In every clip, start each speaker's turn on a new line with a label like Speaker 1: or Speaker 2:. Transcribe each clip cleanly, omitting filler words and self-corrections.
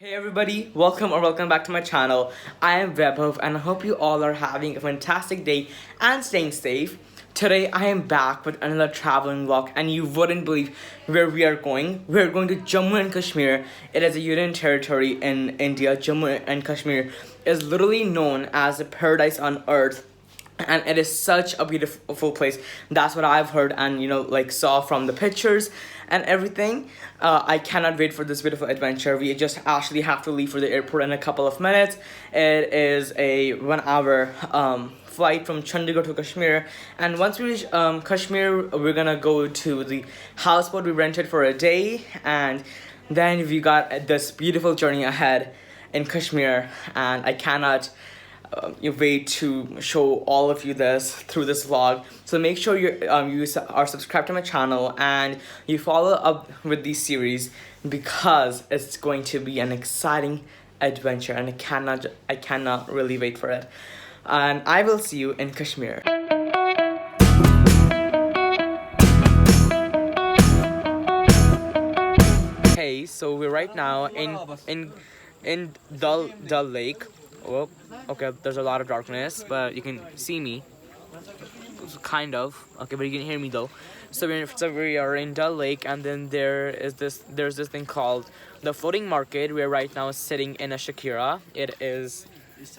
Speaker 1: Hey everybody, welcome back to my channel. I am Vaibhav and I hope you all are having a fantastic day and staying safe. Today I am back with another traveling vlog and you wouldn't believe where we are going. We are going to Jammu and Kashmir. It is a union territory in India. Jammu and Kashmir is literally known as the paradise on earth. And it is such a beautiful place. That's what I've heard and saw from the pictures and everything. I cannot wait for this beautiful adventure. We just actually have to leave for the airport in a couple of minutes. It is a 1 hour flight from Chandigarh to Kashmir, and once we reach Kashmir, we're gonna go to the houseboat we rented for a day, and then we got this beautiful journey ahead in Kashmir, and I cannot wait to show all of you this through this vlog. So make sure you are subscribed to my channel and you follow up with these series because it's going to be an exciting adventure and I cannot really wait for it. And I will see you in Kashmir. Okay, so we're right now in Dal Lake. Oh, okay, there's a lot of darkness, but you can see me. Kind of. Okay, but you can hear me though. So we are in Dal Lake, and then there's this thing called the floating market. We're right now sitting in a Shikara. It is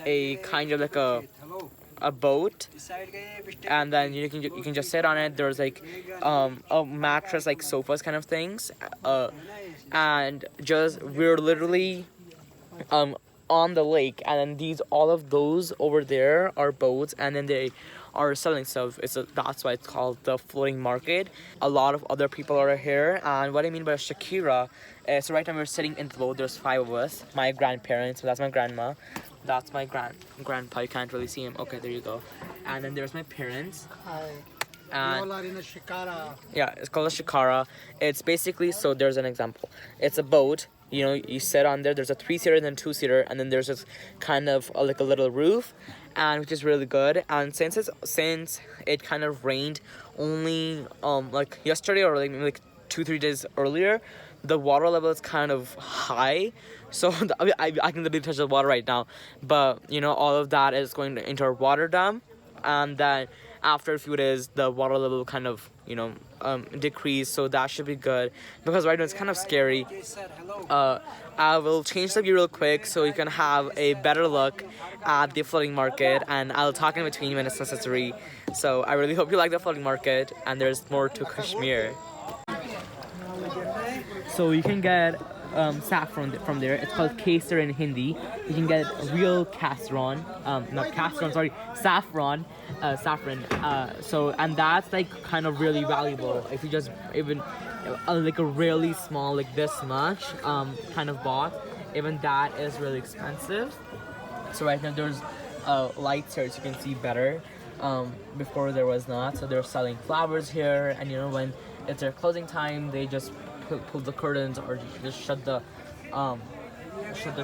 Speaker 1: a kind of like a boat, and then you can just sit on it. There's like a mattress, like sofas kind of things, and just we're literally on the lake, and then all of those over there are boats, and then they are selling stuff. That's why it's called the floating market. A lot of other people are here, and what I mean by Shikara, so right now we're sitting in the boat. There's 5 of us. My grandparents, so that's my grandma, that's my grandpa. You can't really see him. Okay, there you go. And then there's my parents.
Speaker 2: Hi.
Speaker 1: And
Speaker 2: we all are in a Shikara.
Speaker 1: Yeah, it's called a Shikara. It's basically, so there's an example. It's a boat. You sit on there. There's a 3-seater and then 2-seater, and then there's this kind of like a little roof, and which is really good. And since it kind of rained only like yesterday or like maybe like 2-3 days earlier, the water level is kind of high. So I can literally touch the water right now, but all of that is going into our water dam, and then after a few days the water level will kind of decrease, so that should be good, because right now it's kind of scary. I will change the view real quick so you can have a better look at the floating market, and I'll talk in between when it's necessary. So I really hope you like the floating market, and there's more to Kashmir. So you can get saffron from there. It's called kesar in Hindi. You can get real saffron. So and that's like kind of really valuable. If you just even like a really small, like this much kind of bought, even that is really expensive. So right now there's lights here, so you can see better. Before there was not. So they're selling flowers here, and when it's their closing time, they just pull the curtains or just shut the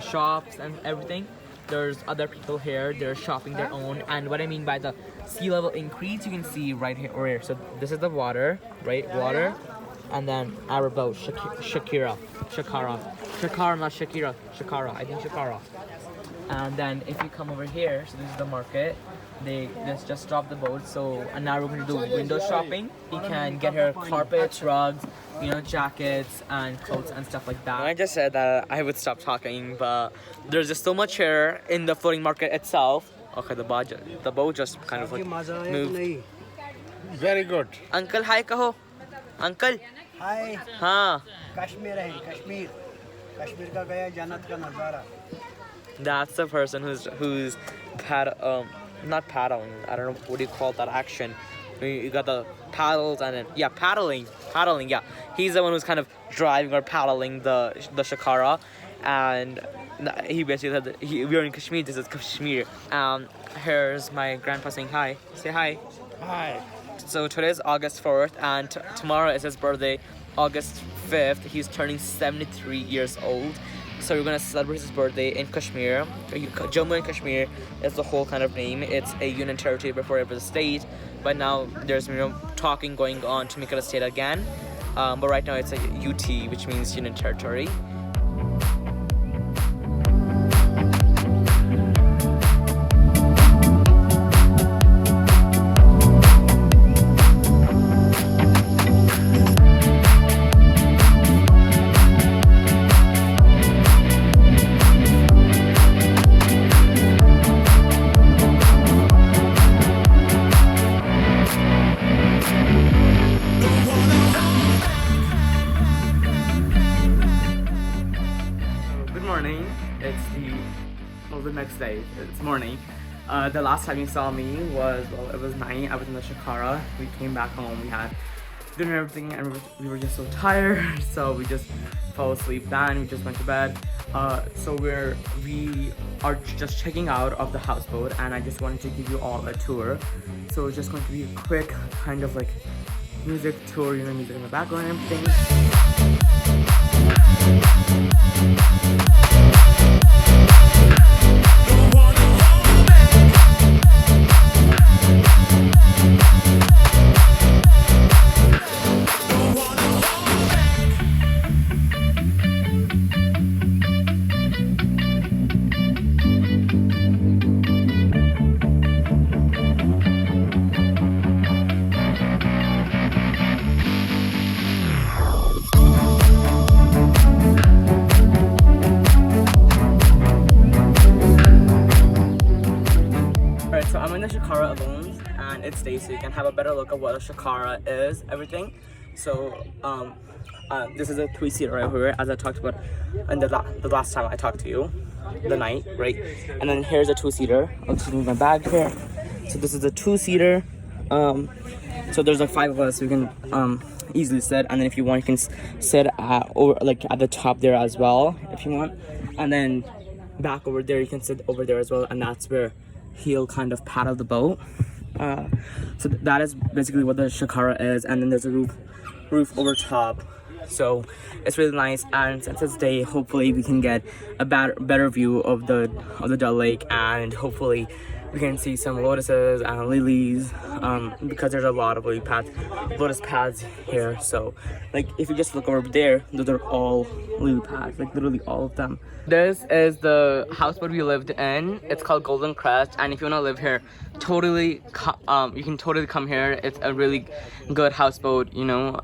Speaker 1: shops and everything. There's other people here. They're shopping their own. And what I mean by the sea level increase, you can see right here. So this is the water, right? Water, and then our boat, Shikara, not Shakira, Shikara. I think Shikara. And then if you come over here, so this is the market. They just dropped the boat, and now we're going to do window shopping. You can get here carpets, rugs, jackets and coats and stuff like that. I just said that I would stop talking, but there's just so much here in the floating market itself. Okay, the boat just kind of like moved.
Speaker 2: Very good.
Speaker 1: Uncle, hi kaho. Uncle.
Speaker 2: Hi.
Speaker 1: Haan.
Speaker 2: Kashmir hai, Kashmir. Kashmir ka gaya jannat ka nazara.
Speaker 1: That's the person who's not paddling. I don't know what do you call that action. You got the paddles and then paddling. Yeah, he's the one who's kind of driving or paddling the Shikara, and he basically said that we're in Kashmir. This is Kashmir. Here's my grandpa saying hi. Say hi.
Speaker 2: Hi.
Speaker 1: So today's August 4th, and tomorrow is his birthday, August 5th. He's turning 73 years old. So we're gonna celebrate his birthday in Kashmir. Jammu and Kashmir is the whole kind of name. It's a union territory before it was a state, but now there's talking going on to make it a state again. But right now it's a UT, which means union territory. good morning. It's the next day. It's morning. The last time you saw me was, well, it was night. I was in the Shikara. We came back home. We had dinner and everything, and we were just so tired, so we just fell asleep. Then we just went to bed. So we are just checking out of the houseboat, and I just wanted to give you all a tour. So it's just going to be a quick kind of like music tour, you know, music in the background and everything. So I'm in the Shikara alone, and it's day, so you can have a better look at what a Shikara is, everything. So this is a 3-seater right here, as I talked about in the last time I talked to you, the night, right? And then here's a 2-seater. I'll just move my bag here. So this is a 2-seater. So there's like 5 of us, so you can easily sit, and then if you want, you can sit over like at the top there as well, if you want. And then back over there, you can sit over there as well, and that's where he'll kind of paddle the boat. So that is basically what the Shikara is, and then there's a roof over top, so it's really nice. And since it's day, hopefully we can get a better view of the Dal Lake, and hopefully we can see some lotuses and lilies, because there's a lot of lotus pads here. So like if you just look over there, those are all lily pads, like literally all of them. This is the houseboat we lived in. It's called Golden Crest, and if you want to live here, you can totally come here. It's a really good houseboat, you know.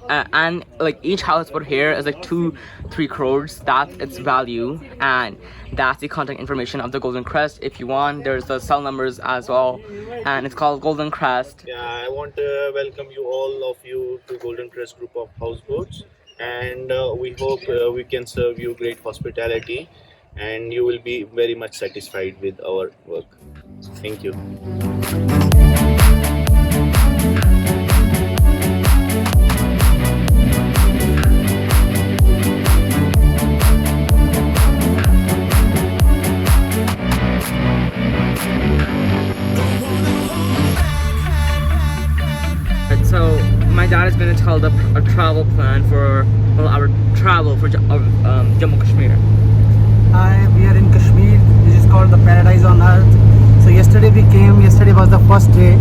Speaker 1: And like each houseboat here is like 2-3 crores. That's its value, and that's the contact information of the Golden Crest. If you want, there's the cell numbers as well, and it's called Golden Crest.
Speaker 3: Yeah, I want to welcome you all of you to Golden Crest group of houseboats, and we hope we can serve you great hospitality, and you will be very much satisfied with our work. Thank you.
Speaker 1: So my dad is going to tell a travel plan for our travel for Jammu and Kashmir.
Speaker 2: Hi, we are in Kashmir. This is called the paradise on earth. So yesterday we came. Yesterday was the first day.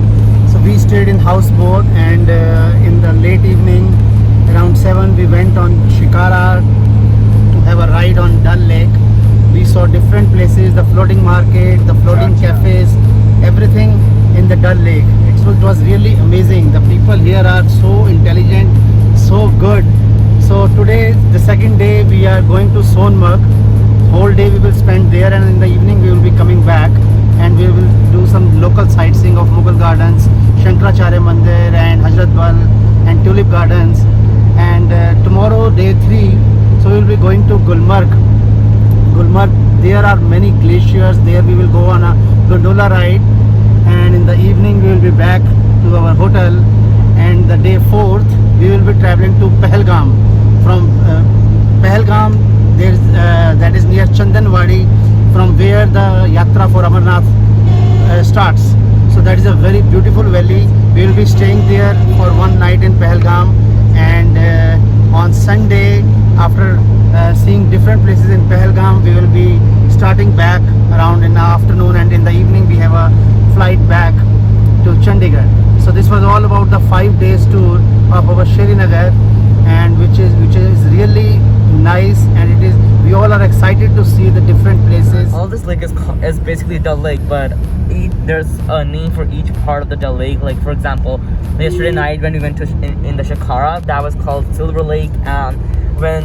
Speaker 2: So we stayed in houseboat, and in the late evening, around 7, we went on Shikara to have a ride on Dal Lake. We saw different places, the floating market, the floating cafes, everything in the Dal Lake. It was really amazing. The people here are so intelligent, so good. So today, the second day, we are going to Sonmarg. Whole day we will spend there, and in the evening we will be coming back, and we will do some local sightseeing of Mughal Gardens, Shankaracharya Mandir and Hazrat Bal and Tulip Gardens. And tomorrow, day 3, so we will be going to Gulmarg. There are many glaciers. There we will go on a gondola ride, and in the evening we will be back to our hotel. And the day 4th, we will be traveling to Pahalgam. From Pahalgam, that is near Chandanwadi, from where the yatra for Amarnath starts. So that is a very beautiful valley. We will be staying there for one night in Pahalgam, and on Sunday, after seeing different places in Pahalgam, we will be starting back around in the afternoon, and in the evening we have a flight back to Chandigarh. So this was all about the 5 days tour of our Srinagar, and which is really nice, and we all are excited to see the different places.
Speaker 1: All this lake is basically Dal Lake, but there's a name for each part of the Dal Lake. Like for example, yesterday night when we went to in the Shikara, that was called Silver Lake, and when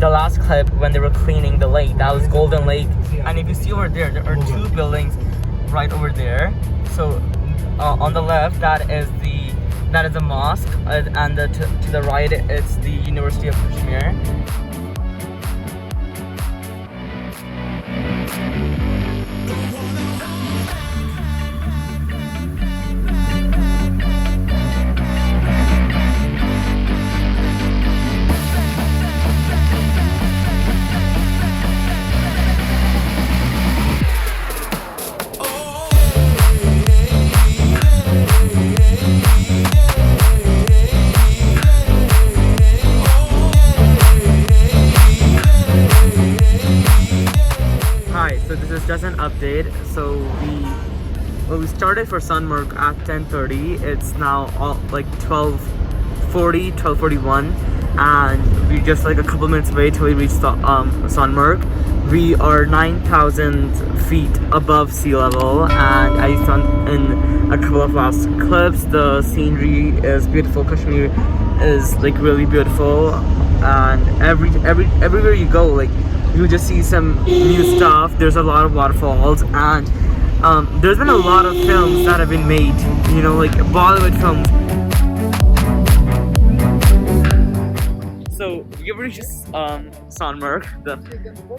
Speaker 1: the last clip when they were cleaning the lake, that was Golden Lake. And if you see over there are 2 buildings right over there. So on the left, that is a mosque, and to the right, it's the University of Kashmir. So this is just an update. So we started for Sonmarg at 10:30. It's now all like 12:40, 12:41, and we just like a couple minutes away till we reach the Sonmarg. We are 9,000 feet above sea level, and as you saw in a couple of last clips, the scenery is beautiful. Kashmir is like really beautiful, and everywhere you go, like you just see some new stuff. There's a lot of waterfalls, and there's been a lot of films that have been made, you know, like Bollywood films. So we reached Sonmarg,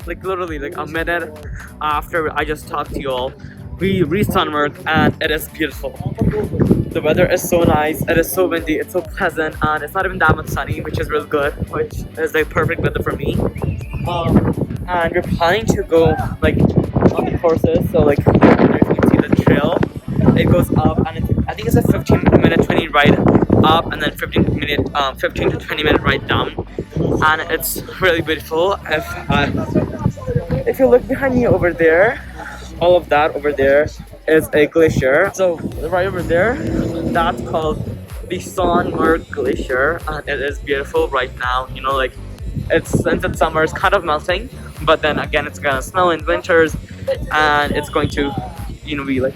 Speaker 1: like literally like a minute after I just talked to you all. We reached Sonmarg and it is beautiful. The weather is so nice, it is so windy, it's so pleasant, and it's not even that much sunny, which is real good, which is like perfect weather for me. And we're planning to go like on the horses, so like you can see the trail. It goes up, and I think it's a 15-minute 20 ride up, and then 15 to 20 minute ride down, and it's really beautiful. If you look behind me over there, all of that over there is a glacier. So right over there, that's called the Sonmarg Glacier, and it is beautiful right now. You know, like since it's summer, it's kind of melting, but then again, it's gonna snow in winters, and it's going to, you know, be like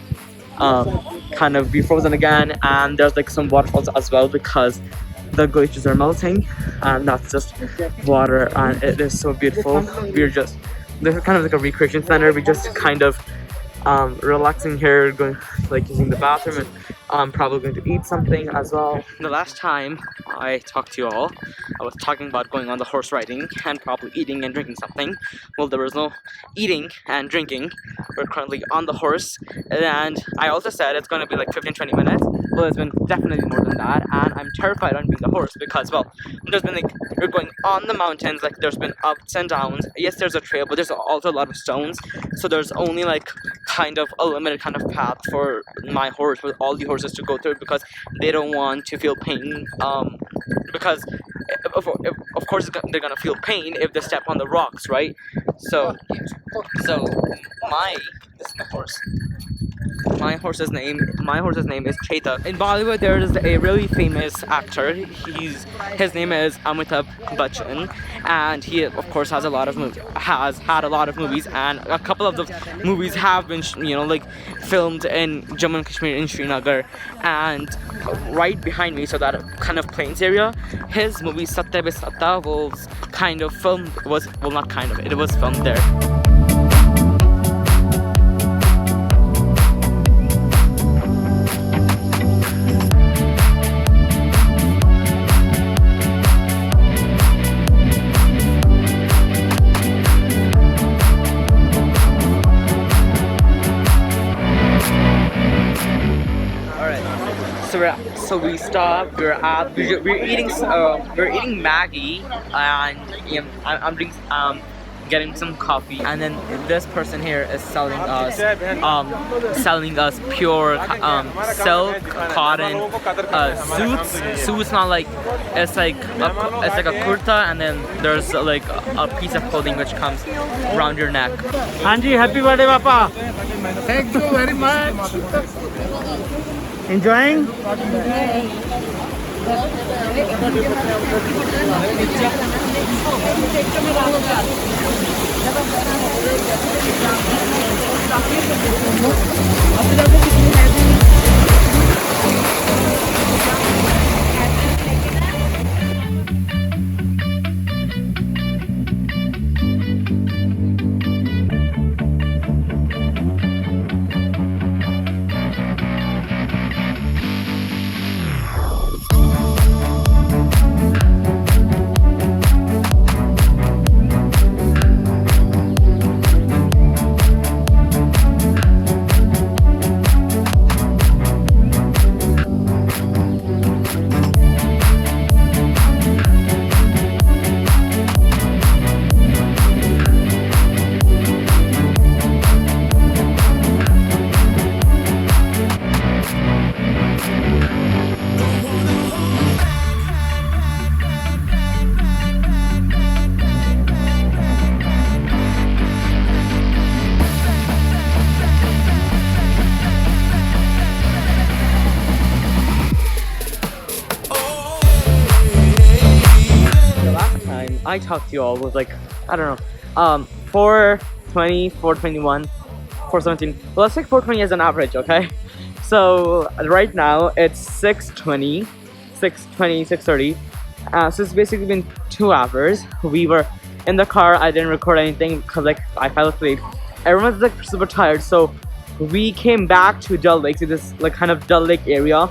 Speaker 1: kind of be frozen again. And there's like some waterfalls as well because the glaciers are melting, and that's just water, and it is so beautiful. This is kind of like a recreation center. We just kind of relaxing here, going like using the bathroom, and I'm probably going to eat something as well. The last time I talked to you all, I was talking about going on the horse riding and probably eating and drinking something. Well, there was no eating and drinking. We're currently on the horse, and I also said it's going to be like 15-20 minutes. Well, it's been definitely more than that, and I'm terrified on being the horse because, well, there's been like, we're going on the mountains, like there's been ups and downs. Yes, there's a trail, but there's also a lot of stones, so there's only like kind of a limited kind of path for my horse, with all the horses to go through, because they don't want to feel pain, because of course they're gonna feel pain if they step on the rocks, right? So this is my horse. My horse's name is Chetak. In Bollywood, there is a really famous actor. His name is Amitabh Bachchan, and he of course has had a lot of movies, and a couple of those movies have been, you know, like filmed in Jammu and Kashmir, in Srinagar. And right behind me, so that kind of plains area, his movie Satya Be Satya was filmed there. So we stopped. We're eating Maggie, and I'm getting some coffee. And then this person here is selling us pure silk cotton suits. Not like it's like a kurta, and then there's like a piece of clothing which comes around your neck.
Speaker 2: Anji, happy birthday, Papa! Thank you very much. Enjoying?
Speaker 1: I talked to you all was like, I don't know, 420, 421, 417. Well, let's take 420 as an average, okay? So right now it's 6:20, 6:30. So it's basically been 2 hours. We were in the car. I didn't record anything because like I fell asleep. Everyone's like super tired, so we came back to Dal Lake, to this like kind of Dal Lake area,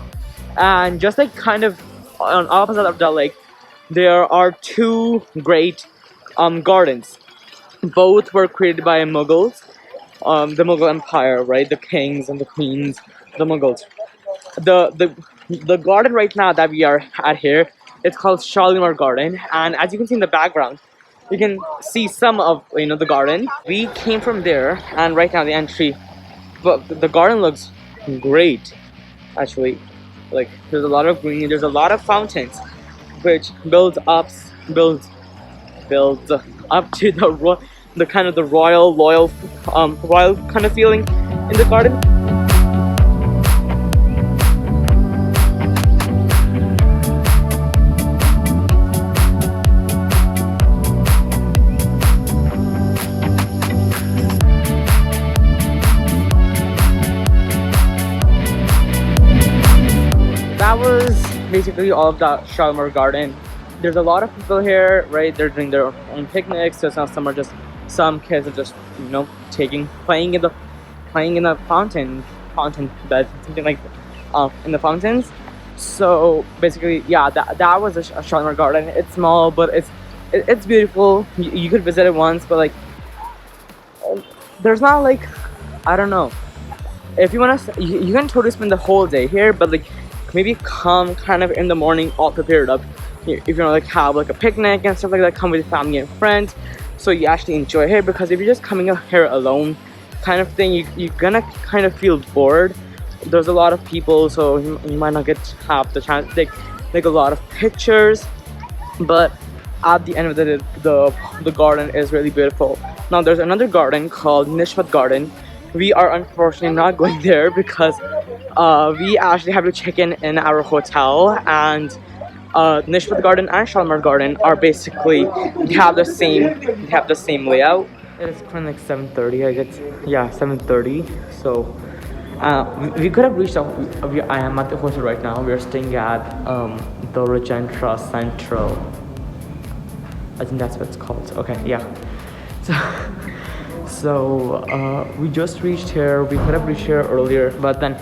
Speaker 1: and just like kind of on opposite of Dal Lake, there are 2 great gardens. Both were created by Mughals, the Mughal Empire, right? The kings and the queens, the Mughals. The garden right now that we are at here, it's called Shalimar Garden, and as you can see in the background, you can see some of the garden. We came from there, and right now the entry, but the garden looks great, actually. Like there's a lot of green, there's a lot of fountains, which builds up to the kind of the royal kind of feeling in the garden. That was basically all of the Shalimar Garden. There's a lot of people here, right? They're doing their own picnics. So some are just, some kids are just playing in the fountain bed, something like in the fountains. So basically, yeah, that was a Shalimar Garden. It's small, but it's beautiful. You could visit it once, but like there's not like, I don't know. If you wanna, you can totally spend the whole day here, but like maybe come kind of in the morning all prepared up. If you want to like have like a picnic and stuff like that, come with family and friends, so you actually enjoy here. Because if you're just coming up here alone kind of thing, you're gonna kind of feel bored. There's a lot of people, so you might not have the chance to take like a lot of pictures, but at the end of the day, the garden is really beautiful. Now there's another garden called Nishmat Garden. We are unfortunately not going there because we actually have to check in our hotel, and Nishmat Garden and Shalimar Garden are basically have the same layout. It's kind of like 7:30, I guess. Yeah, 7:30. So we could have reached out. I am at the hotel right now. We are staying at the Regentra Central. I think that's what it's called. Okay, yeah. So we just reached here. We could have reached here earlier, but then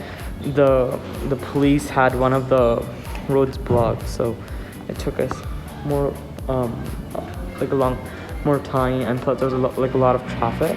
Speaker 1: the police had one of the roads blocked, so it took us more more time, and plus there was a lot of traffic.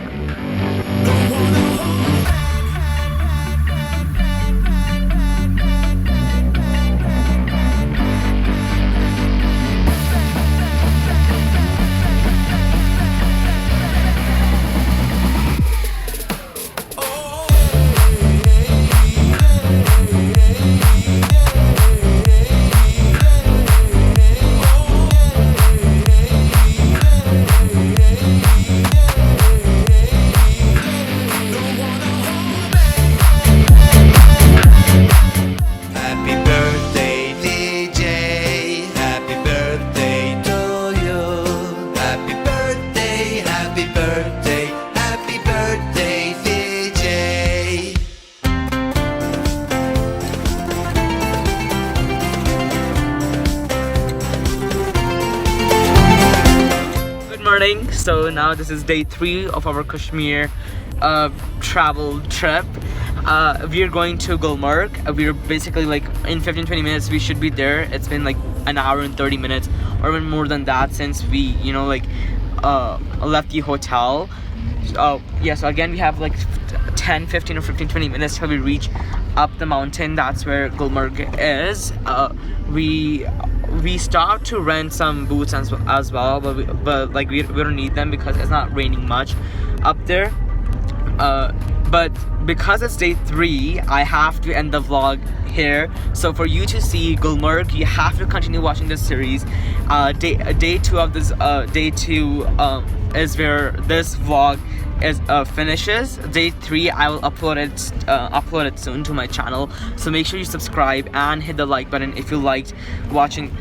Speaker 1: So now this is day 3 of our Kashmir travel trip. We are going to Gulmarg. We're basically like in 15-20 minutes we should be there. It's been like an hour and 30 minutes or even more than that since we left the hotel. Yeah, so again we have like 10, 15 or 15, 20 minutes till we reach up the mountain. That's where Gulmarg is. We stopped to rent some boots as well, but we don't need them because it's not raining much up there. but because it's day 3, I have to end the vlog here. So for you to see Gulmarg, you have to continue watching this series. Day 2 of this is where this vlog is finishes. Day 3 I will upload it soon to my channel, so make sure you subscribe and hit the like button if you liked watching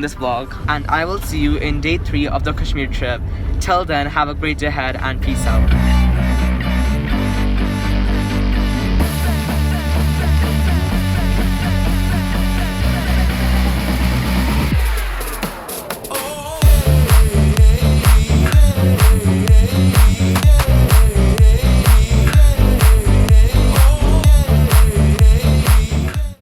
Speaker 1: this vlog, and I will see you in day 3 of the Kashmir trip. Till then, have a great day ahead and peace out.